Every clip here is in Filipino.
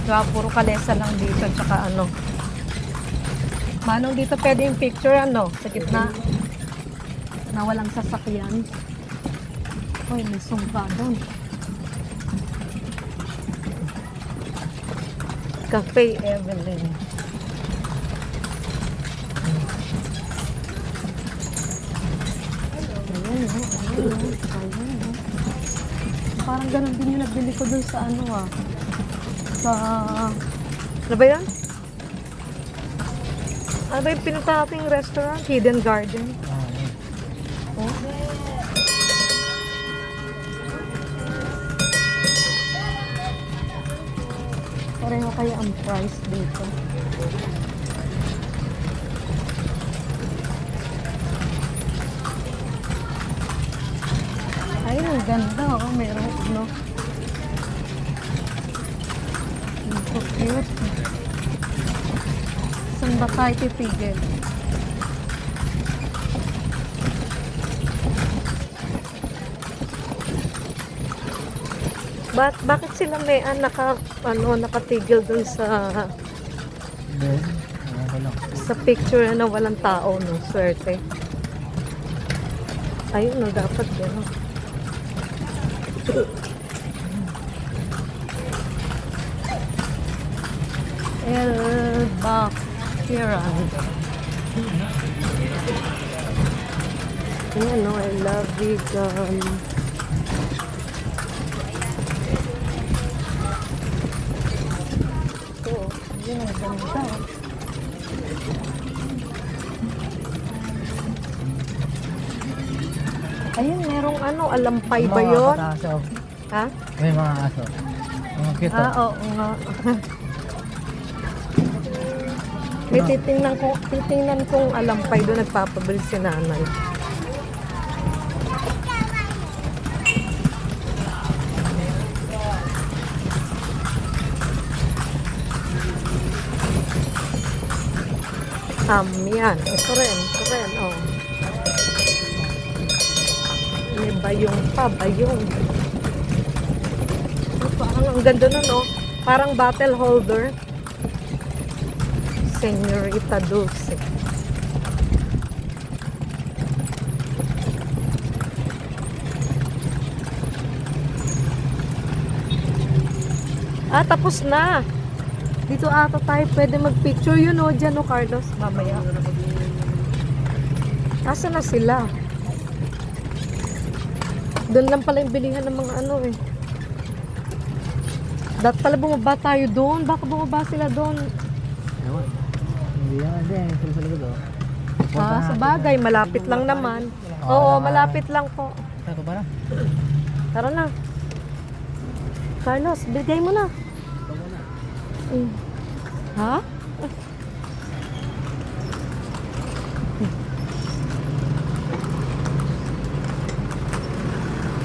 Diba, puro kalesa lang dito, tsaka ano. Manong dito pwede yung picture, ano, sa gitna. Na walang sasakyan. Uy, may sungka doon. Cafe Evelyn. Ayun. Parang ganun din yung nabili ko dun sa ano sa... Ano ba yan? Ano ba yung pinunta nating restaurant? Hidden Garden. Oh. Pareho kaya ang price dito. Ay, ang ganda. Oh, meron, no? So cute. Saan ba tayo titigil? Bakit sila may nakatigil dun sa picture na walang tao, no? Swerte. Ayun, no, dapat gano'n. El Bakiran. Ayan, no, I love vegan. Ito, yun ang ganda. Ayun, merong alampay ba yun? Ha? May mga aso. Mga cute. Oo nga. May titingnan kong alampay doon, nagpapabili si nanay. Yan. Ito rin, oh. May bayong pa, bayong. Parang ang ganda nun, oh. Parang bottle holder. Señorita Dulce. Tapos na. Dito ata tayo pwede mag-picture yun, oh. Diyan, oh, Carlos. Mamaya. Asa na sila? Doon lang pala yung bilihan ng mga eh. Dapat pala bumaba tayo doon. Baka bumaba sila doon. Hindi yan din. Sa likod, oh. Sa bagay. Malapit lang naman. Oo, malapit lang po. Saan para? Tara na. Carlos, bigay mo na. Ha?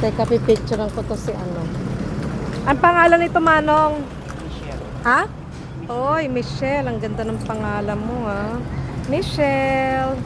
Teka, pipicturean ko to si ano. Ang pangalan nito, Manong? Michelle. Ha? Oy, Michelle. Ang ganda ng pangalan mo, ha? Michelle.